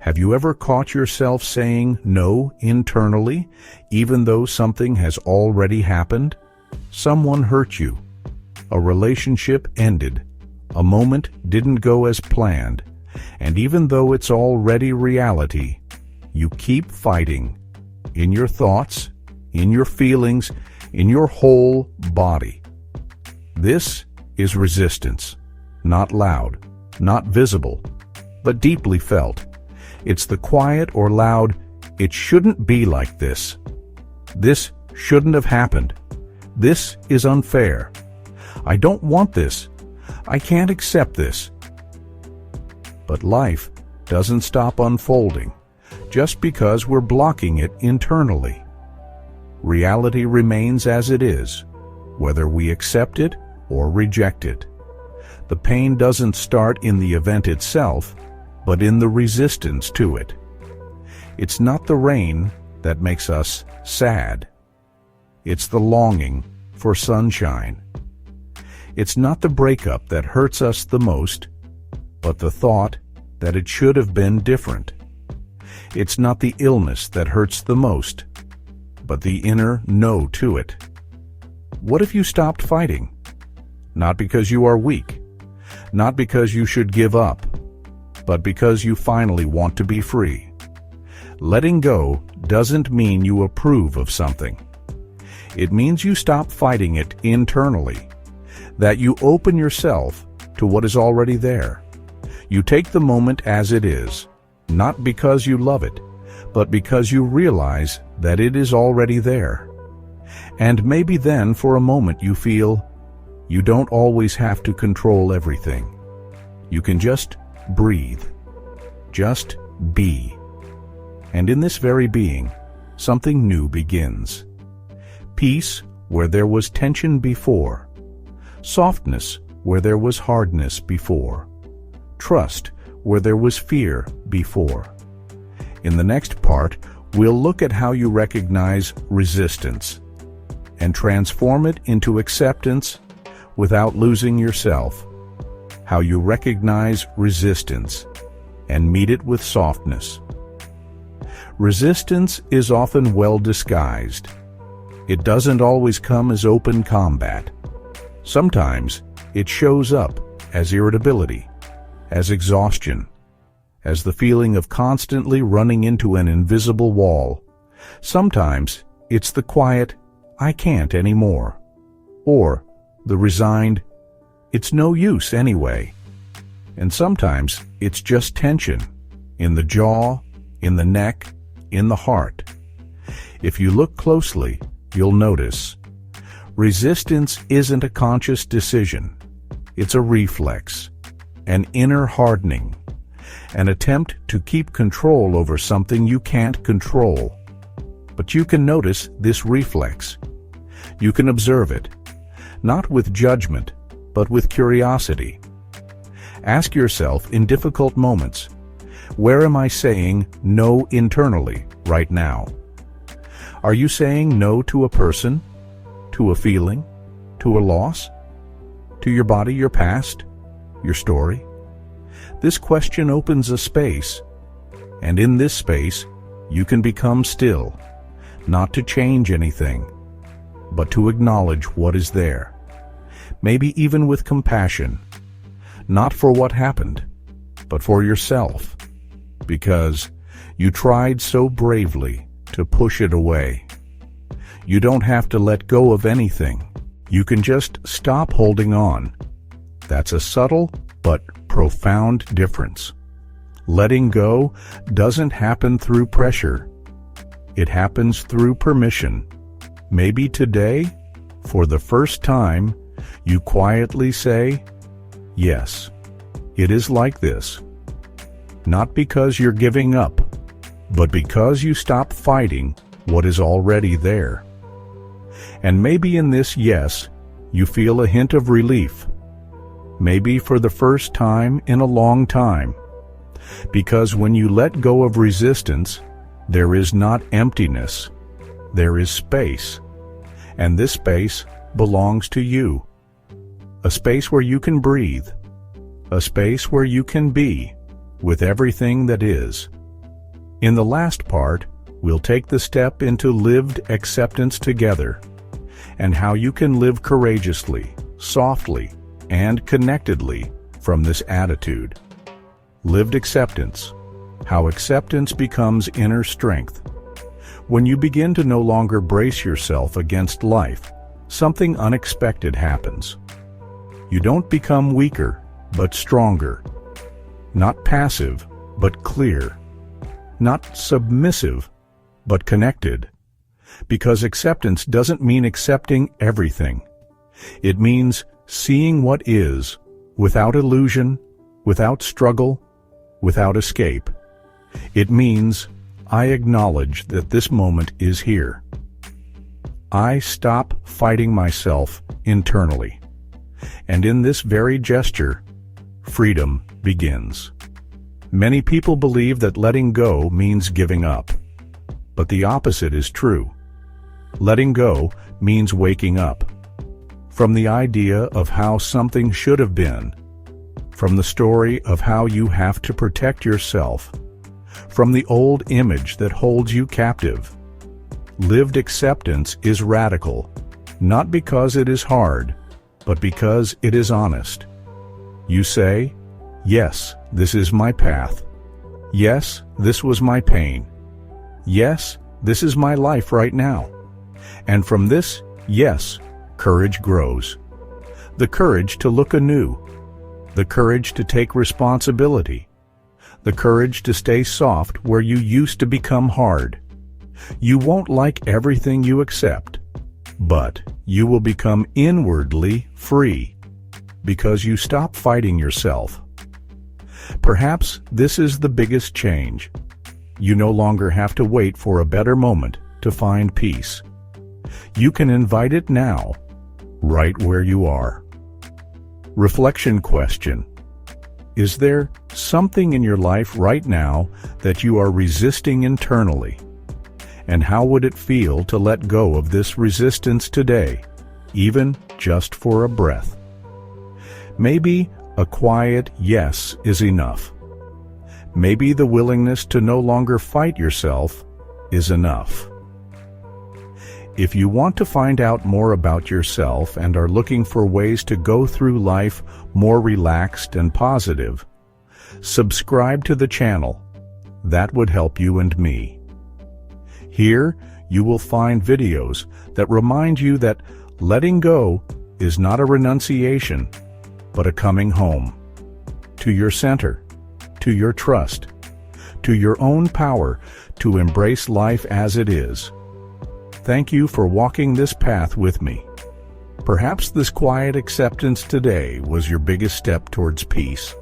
Have you ever caught yourself saying no internally, even though something has already happened? Someone hurt you. A relationship ended. A moment didn't go as planned. And even though it's already reality, you keep fighting. In your thoughts, in your feelings, in your whole body. This is resistance. Not loud, not visible, but deeply felt. It's the quiet or loud, "It shouldn't be like this. This shouldn't have happened. This is unfair. I don't want this. I can't accept this." But life doesn't stop unfolding just because we're blocking it internally. Reality remains as it is, whether we accept it or reject it. The pain doesn't start in the event itself, but in the resistance to it. It's not the rain that makes us sad. It's the longing for sunshine. It's not the breakup that hurts us the most, but the thought that it should have been different. It's not the illness that hurts the most, but the inner no to it. What if you stopped fighting? Not because you are weak, not because you should give up, but because you finally want to be free. Letting go doesn't mean you approve of something. It means you stop fighting it internally, that you open yourself to what is already there. You take the moment as it is, not because you love it, but because you realize that it is already there. And maybe then for a moment you feel you don't always have to control everything. You can just breathe. Just be. And in this very being, something new begins. Peace where there was tension before. Softness where there was hardness before. Trust where there was fear before. In the next part, we'll look at how you recognize resistance and transform it into acceptance without losing yourself. How you recognize resistance and meet it with softness. Resistance is often well disguised. It doesn't always come as open combat. Sometimes it shows up as irritability, as exhaustion, as the feeling of constantly running into an invisible wall. Sometimes it's the quiet, "I can't anymore," or the resigned, "It's no use anyway." And sometimes it's just tension, in the jaw, in the neck, in the heart. If you look closely, you'll notice. Resistance isn't a conscious decision. It's a reflex, an inner hardening, an attempt to keep control over something you can't control. But you can notice this reflex. You can observe it, not with judgment, but with curiosity. Ask yourself in difficult moments, where am I saying no internally right now? Are you saying no to a person, to a feeling, to a loss, to your body, your past, your story? This question opens a space, and in this space, you can become still, not to change anything, but to acknowledge what is there, maybe even with compassion, not for what happened, but for yourself, because you tried so bravely to push it away. You don't have to let go of anything. You can just stop holding on. That's a subtle but profound difference. Letting go doesn't happen through pressure. It happens through permission. Maybe today, for the first time, you quietly say, "Yes, it is like this." Not because you're giving up, but because you stop fighting what is already there. And maybe in this yes, you feel a hint of relief. Maybe for the first time in a long time. Because when you let go of resistance, there is not emptiness. There is space. And this space belongs to you. A space where you can breathe. A space where you can be with everything that is. In the last part, we'll take the step into lived acceptance together, and how you can live courageously, softly, and connectedly from this attitude. Lived acceptance. How acceptance becomes inner strength. When you begin to no longer brace yourself against life, something unexpected happens. You don't become weaker, but stronger. Not passive, but clear. Not submissive, but connected. Because acceptance doesn't mean accepting everything. It means seeing what is, without illusion, without struggle, without escape. It means I acknowledge that this moment is here. I stop fighting myself internally. And in this very gesture, freedom begins. Many people believe that letting go means giving up. But the opposite is true. Letting go means waking up. From the idea of how something should have been. From the story of how you have to protect yourself. From the old image that holds you captive. Lived acceptance is radical, not because it is hard, but because it is honest. You say, yes, this is my path. Yes, this was my pain. Yes, this is my life right now. And from this, yes, courage grows. The courage to look anew. The courage to take responsibility. The courage to stay soft where you used to become hard. You won't like everything you accept, but you will become inwardly free because you stop fighting yourself. Perhaps this is the biggest change. You no longer have to wait for a better moment to find peace. You can invite it now, right where you are. Reflection question. Is there something in your life right now that you are resisting internally? And how would it feel to let go of this resistance today, even just for a breath? Maybe a quiet yes is enough. Maybe the willingness to no longer fight yourself is enough. If you want to find out more about yourself and are looking for ways to go through life more relaxed and positive, subscribe to the channel. That would help you and me. Here, you will find videos that remind you that letting go is not a renunciation, but a coming home. To your center, to your trust, to your own power to embrace life as it is. Thank you for walking this path with me. Perhaps this quiet acceptance today was your biggest step towards peace.